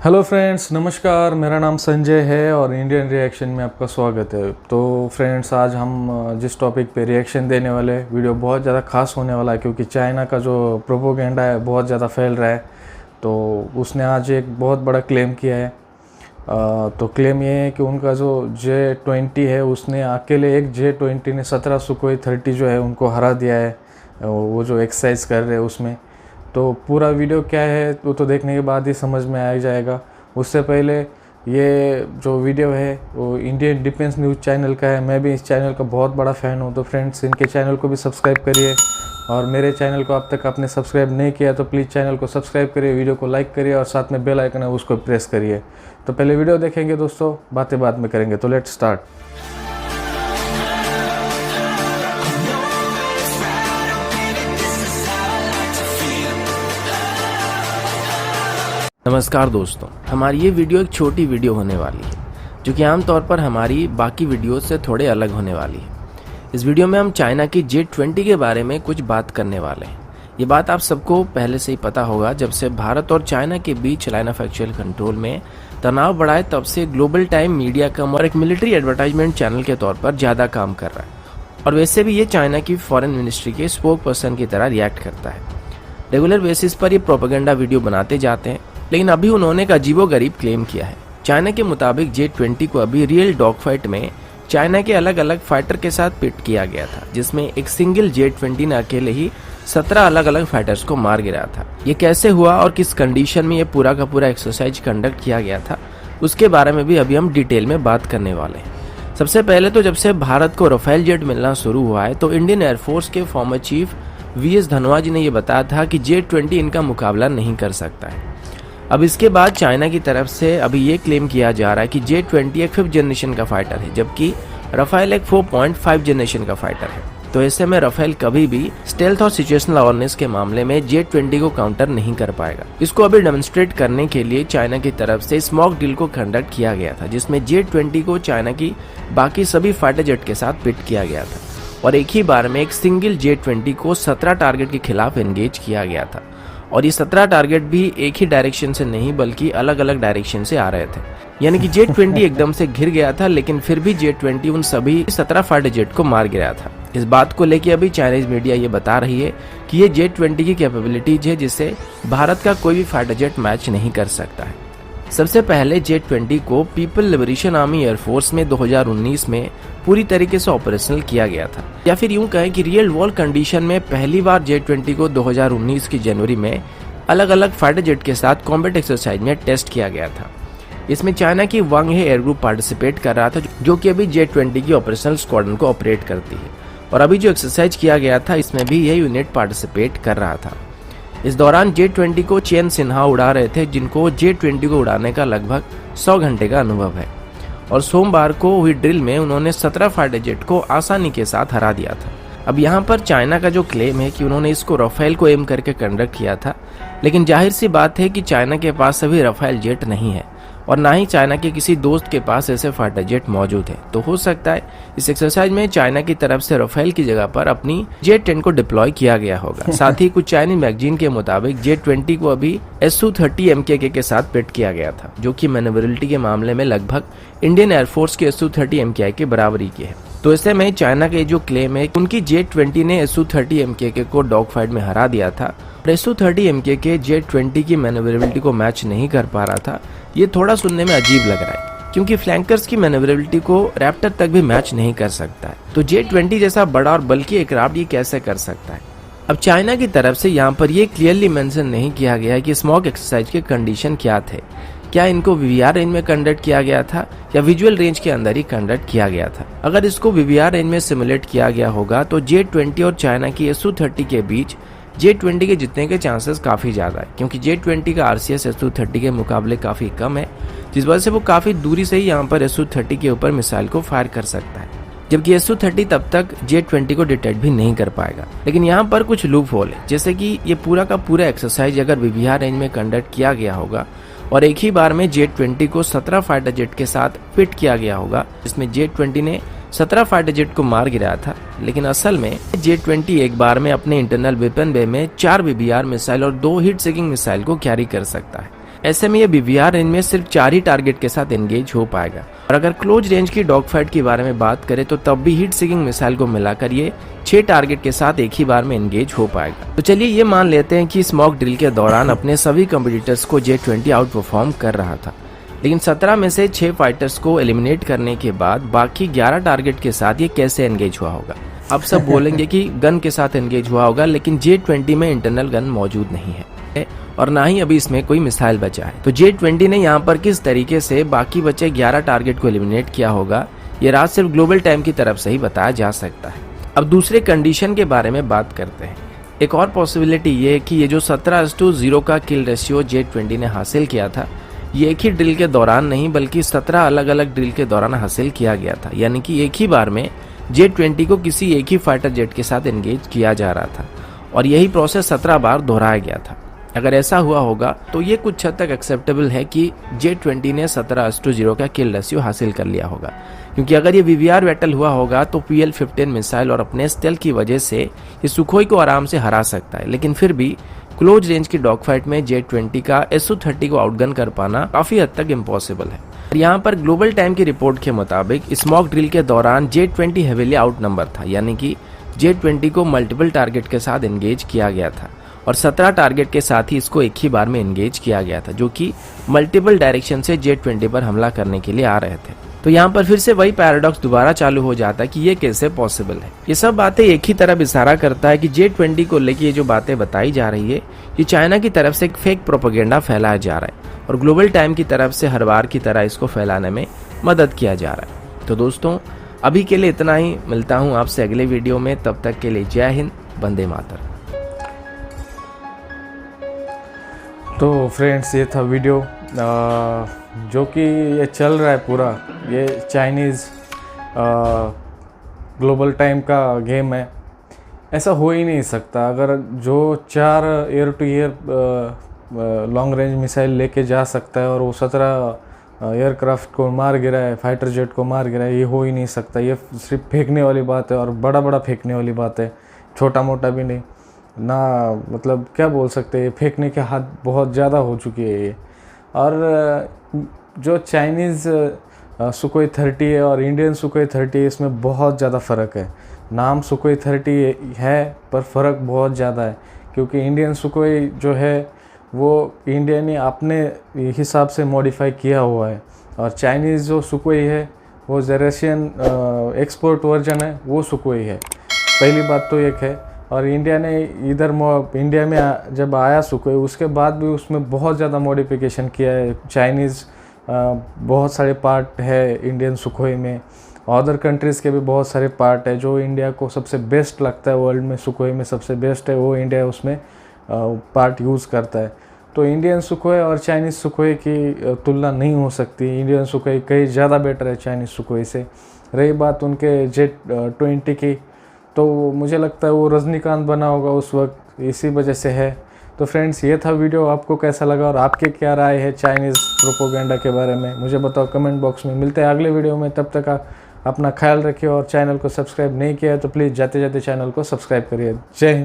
Hello friends, नमस्कार। मेरा नाम संजय है और इंडियन रिएक्शन में आपका स्वागत है। तो फ्रेंड्स, आज हम जिस टॉपिक पे रिएक्शन देने वाले, वीडियो बहुत ज़्यादा खास होने वाला है क्योंकि चाइना का जो प्रोपोगेंडा है बहुत ज़्यादा फैल रहा है। तो उसने आज एक बहुत बड़ा क्लेम किया है। तो क्लेम ये है कि उनका जो J-20 है, उसने अकेले एक J-20 ने 17 सुकोई 30 जो है उनको हरा दिया है, वो जो एक्सरसाइज कर रहे हैं उसमें। तो पूरा वीडियो क्या है वो तो देखने के बाद ही समझ में आ जाएगा। उससे पहले ये जो वीडियो है वो इंडियन डिफेंस न्यूज़ चैनल का है। मैं भी इस चैनल का बहुत बड़ा फ़ैन हूँ। तो फ्रेंड्स, इनके चैनल को भी सब्सक्राइब करिए और मेरे चैनल को अब तक आपने सब्सक्राइब नहीं किया तो प्लीज़ चैनल को सब्सक्राइब करिए, वीडियो को लाइक करिए और साथ में बेल आइकन है उसको प्रेस करिए। तो पहले वीडियो देखेंगे दोस्तों, बातें बाद में करेंगे। तो लेट्स स्टार्ट। नमस्कार दोस्तों, हमारी ये वीडियो एक छोटी वीडियो होने वाली है जो कि आमतौर पर हमारी बाकी वीडियो से थोड़े अलग होने वाली है। इस वीडियो में हम चाइना की J-20 के बारे में कुछ बात करने वाले हैं। ये बात आप सबको पहले से ही पता होगा, जब से भारत और चाइना के बीच लाइन ऑफ एक्चुअल कंट्रोल में तनाव बढ़ा है तब से ग्लोबल टाइम मीडिया कम और एक मिलिट्री एडवर्टाइजमेंट चैनल के तौर पर ज़्यादा काम कर रहा है। और वैसे भी ये चाइना की फॉरेन मिनिस्ट्री के स्पोक पर्सन की तरह रिएक्ट करता है। रेगुलर बेसिस पर ये प्रोपेगेंडा वीडियो बनाते जाते हैं, लेकिन अभी उन्होंने एक अजीबोगरीब क्लेम किया है। चाइना के मुताबिक J-20 को अभी रियल डॉग फाइट में चाइना के अलग अलग फाइटर के साथ पिट किया गया था, जिसमें एक सिंगल J-20 ने अकेले ही 17 अलग अलग फाइटर्स को मार गिराया था। ये कैसे हुआ और किस कंडीशन में ये पूरा का पूरा एक्सरसाइज कंडक्ट किया गया था, उसके बारे में भी अभी हम डिटेल में बात करने वाले हैं। सबसे पहले तो जब से भारत को राफेल जेट मिलना शुरू हुआ है तो इंडियन एयरफोर्स के फॉर्मर चीफ VS धनोआ जी ने यह बताया था कि J-20 इनका मुकाबला नहीं कर सकता है। अब इसके बाद चाइना की तरफ से अभी ये क्लेम किया जा रहा है कि J-20 एक 5th जनरेशन का फाइटर है, जबकि राफेल एक 4.5 जनरेशन का फाइटर है। तो ऐसे में राफेल कभी भी स्टेल्थ और सिचुएशनल अवेयरनेस के मामले में J-20 को काउंटर नहीं कर पाएगा। इसको अभी डेमोन्स्ट्रेट करने के लिए चाइना की तरफ से स्मॉक डील को कंडक्ट किया गया था, जिसमें J-20 को चाइना की बाकी सभी फाइटर जेट के साथ पिट किया गया था और एक ही बार में एक सिंगल J-20 को 17 टारगेट के खिलाफ एंगेज किया गया था। और ये 17 टारगेट भी एक ही डायरेक्शन से नहीं बल्कि अलग अलग डायरेक्शन से आ रहे थे, यानी कि J-20 एकदम से घिर गया था, लेकिन फिर भी J-20 उन सभी 17 फाइटर जेट को मार गिराया था। इस बात को लेकर अभी चाइनीज मीडिया ये बता रही है कि ये J-20 की कैपेबिलिटीज है जिससे भारत का कोई भी फाइटर जेट मैच नहीं कर सकता है। सबसे पहले J-20 को पीपल लिबरेशन आर्मी एयरफोर्स में 2019 में पूरी तरीके से ऑपरेशनल किया गया था, या फिर यूं कहें कि रियल वर्ल्ड कंडीशन में पहली बार J-20 को 2019 की जनवरी में अलग अलग फाइटर जेट के साथ कॉम्बैट एक्सरसाइज में टेस्ट किया गया था। इसमें चाइना की वांग हे एयर ग्रुप पार्टिसिपेट कर रहा था, जो कि अभी J-20 की ऑपरेशनल स्क्वाड्रन को ऑपरेट करती है। और अभी जो एक्सरसाइज किया गया था इसमें भी यह यूनिट पार्टिसिपेट कर रहा था। इस दौरान J-20 को चेन सिन्हा उड़ा रहे थे, जिनको J-20 को उड़ाने का लगभग 100 घंटे का अनुभव है। और सोमवार को हुई ड्रिल में उन्होंने 17 फाइटर जेट को आसानी के साथ हरा दिया था। अब यहाँ पर चाइना का जो क्लेम है कि उन्होंने इसको राफेल को एम करके कंडक्ट किया था, लेकिन जाहिर सी बात है कि चाइना के पास अभी राफेल जेट नहीं है और ना ही चाइना के किसी दोस्त के पास ऐसे फाइटर जेट मौजूद है। तो हो सकता है इस एक्सरसाइज में चाइना की तरफ से राफेल की जगह पर अपनी J-10 को डिप्लॉय किया गया होगा। साथ ही कुछ चाइनीज मैगजीन के मुताबिक J-20 को अभी Su-30 MKK के साथ पिट किया गया था, जो कि मैन्युवरेबिलिटी के मामले में लगभग इंडियन एयरफोर्स के Su-30 MKI के बराबरी की है। तो ऐसे में चाइना के जो क्लेम है उनकी J-20 ने Su-30 MKK को डॉग फाइट में हरा दिया था और Su-30 MKK J-20 की मैन्युवरेबिलिटी को मैच नहीं कर पा रहा था, ये थोड़ा सुनने में अजीब लग रहा है क्योंकि फ्लैंकर्स की मैन्युवरेबिलिटी को रैप्टर तक भी मैच नहीं कर सकता है। तो J-20 जैसा बड़ा और बल्कि एयरक्राफ्ट ये कैसे कर सकता है? अब चाइना की तरफ से यहाँ पर ये क्लियरली मेंशन नहीं किया गया है कि स्मॉक एक्सरसाइज के कंडीशन क्या थे। क्या इनको VVR रेंज में कंडक्ट किया गया था या विजुअल रेंज के अंदर ही कंडक्ट किया गया था? अगर इसको VVR रेंज में सिमुलेट किया गया होगा तो J-20 और चाइना की Su-30 के बीच J-20 के जीतने के चांसेस काफ़ी ज़्यादा है, क्योंकि J-20 का RCS Su-30 के मुकाबले काफ़ी कम है, जिस वजह से वो काफ़ी दूरी से ही यहाँ पर Su-30 के ऊपर मिसाइल को फायर कर सकता है, जबकि Su-30 तब तक J-20 को डिटेक्ट भी नहीं कर पाएगा। लेकिन यहाँ पर कुछ लूप होल है, जैसे कि ये पूरा का पूरा एक्सरसाइज अगर VVR रेंज में कंडक्ट किया गया होगा और एक ही बार में J-20 को 17 फाइटर जेट के साथ पिट किया गया होगा, जिसमें J-20 ने 17 फाइटर जेट को मार गिराया था, लेकिन असल में J-20 एक बार में अपने इंटरनल वेपन बे में 4 VBR मिसाइल और 2 हीट सीकिंग मिसाइल को कैरी कर सकता है। ऐसे में ये BVR रेंज में सिर्फ 4 ही टारगेट के साथ एंगेज हो पाएगा। और अगर क्लोज रेंज की डॉग फाइट के बारे में बात करें तो तब भी हीट सीकिंग मिसाइल को मिलाकर ये 6 टारगेट के साथ एक ही बार में एंगेज हो पाएगा। तो चलिए ये मान लेते हैं कि इस मॉक ड्रिल के दौरान अपने सभी कॉम्पिटिटर्स को J-20 आउट परफॉर्म कर रहा था, लेकिन 17 में से 6 फाइटर्स को एलिमिनेट करने के बाद बाकी 11 टारगेट के साथ ये कैसे एंगेज हुआ होगा। अब सब बोलेंगे कि गन के साथ एंगेज हुआ होगा, लेकिन J-20 में इंटरनल गन मौजूद नहीं है और ना ही अभी इसमें कोई मिसाइल बचा है। तो J-20 ने यहाँ पर किस तरीके से बाकी बचे 11 टारगेट को एलिमिनेट किया होगा, ये रात सिर्फ ग्लोबल टाइम की तरफ से ही बताया जा सकता है। अब दूसरे कंडीशन के बारे में बात करते हैं। एक और पॉसिबिलिटी ये है कि ये जो 17:0 का किल रेशियो J-20 ने हासिल किया था, ये एक ही ड्रिल के दौरान नहीं बल्कि 17 अलग अलग ड्रिल के दौरान हासिल किया गया था। यानी कि एक ही बार में J-20 को किसी एक ही फाइटर जेट के साथ एंगेज किया जा रहा था और यही प्रोसेस 17 बार दोहराया गया था। अगर ऐसा हुआ होगा तो ये कुछ हद तक एक्सेप्टेबल है कि J-20 ने 17:0 का किल रेशियो हासिल कर लिया होगा, क्योंकि अगर ये BVR बैटल हुआ होगा तो PL-15 मिसाइल और अपने स्टेल्थ की वजह से ये सुखोई को आराम से हरा सकता है, लेकिन फिर भी क्लोज रेंज की डॉग फाइट में J-20 का Su-30 को आउटगन कर पाना काफी हद तक इम्पॉसिबल है। यहाँ पर ग्लोबल टाइम की रिपोर्ट के मुताबिक इस मॉक ड्रिल के दौरान J-20 हेवीली आउट नंबर था, यानी कि J-20 को मल्टीपल टारगेट के साथ एंगेज किया गया था और 17 टारगेट के साथ ही इसको एक ही बार में एंगेज किया गया था, जो कि मल्टीपल डायरेक्शन से J-20 पर हमला करने के लिए आ रहे थे। तो यहाँ पर फिर से वही पैराडॉक्स दोबारा चालू हो जाता है कि ये कैसे पॉसिबल है। ये सब बातें एक ही तरफ इशारा करता है कि J-20 को लेकर ये जो बातें बताई जा रही है, ये चाइना की तरफ से एक फेक प्रोपेगेंडा फैलाया जा रहा है और ग्लोबल टाइम की तरफ से हर बार की तरह इसको फैलाने में मदद किया जा रहा है। तो दोस्तों अभी के लिए इतना ही, मिलता हूँ आपसे अगले वीडियो में, तब तक के लिए जय हिंद, वंदे मातरम। तो फ्रेंड्स ये था वीडियो जो कि ये चल रहा है पूरा, ये चाइनीज़ ग्लोबल टाइम का गेम है। ऐसा हो ही नहीं सकता। अगर जो 4 air to air long range missile लेके जा सकता है और वो 17 एयरक्राफ्ट को मार गिरा है, फाइटर जेट को मार गिरा है, ये हो ही नहीं सकता। ये सिर्फ फेंकने वाली बात है और बड़ा बड़ा फेंकने वाली बात है, छोटा मोटा भी नहीं ना। मतलब क्या बोल सकते हैं, फेंकने के हाथ बहुत ज़्यादा हो चुकी है ये। और जो चाइनीज़ सुकोई 30 है और इंडियन सुकोई 30 है, इसमें बहुत ज़्यादा फ़र्क है। नाम सुकोई 30 है पर फ़र्क बहुत ज़्यादा है, क्योंकि इंडियन सुकोई जो है वो इंडिया ने अपने हिसाब से मॉडिफाई किया हुआ है और चाइनीज़ जो सुकोई है वो रशियन एक्सपोर्ट वर्जन है, वो सुकोई है। पहली बात तो एक है। और इंडिया ने इधर इंडिया में जब आया सुकोई, उसके बाद भी उसमें बहुत ज़्यादा मॉडिफिकेशन किया है। चाइनीज़ बहुत सारे पार्ट है इंडियन सुकोई में, अदर कंट्रीज़ के भी बहुत सारे पार्ट है। जो इंडिया को सबसे बेस्ट लगता है वर्ल्ड में, सुकोई में सबसे बेस्ट है, वो इंडिया उसमें पार्ट यूज़ करता है। तो इंडियन सुकोई और चाइनीज़ सुकोई की तुलना नहीं हो सकती। इंडियन सुकोई कहीं ज़्यादा बेटर है चाइनीज़ सुकोई से। रही बात उनके J-20 की, तो मुझे लगता है वो रजनीकांत बना होगा उस वक्त, इसी वजह से है। तो फ्रेंड्स ये था वीडियो, आपको कैसा लगा और आपके क्या राय है चाइनीज़ प्रोपोगेंडा के बारे में, मुझे बताओ कमेंट बॉक्स में। मिलते हैं अगले वीडियो में, तब तक अपना ख्याल रखिए और चैनल को सब्सक्राइब नहीं किया है तो प्लीज़ जाते जाते चैनल को सब्सक्राइब करिए। जय हिंद।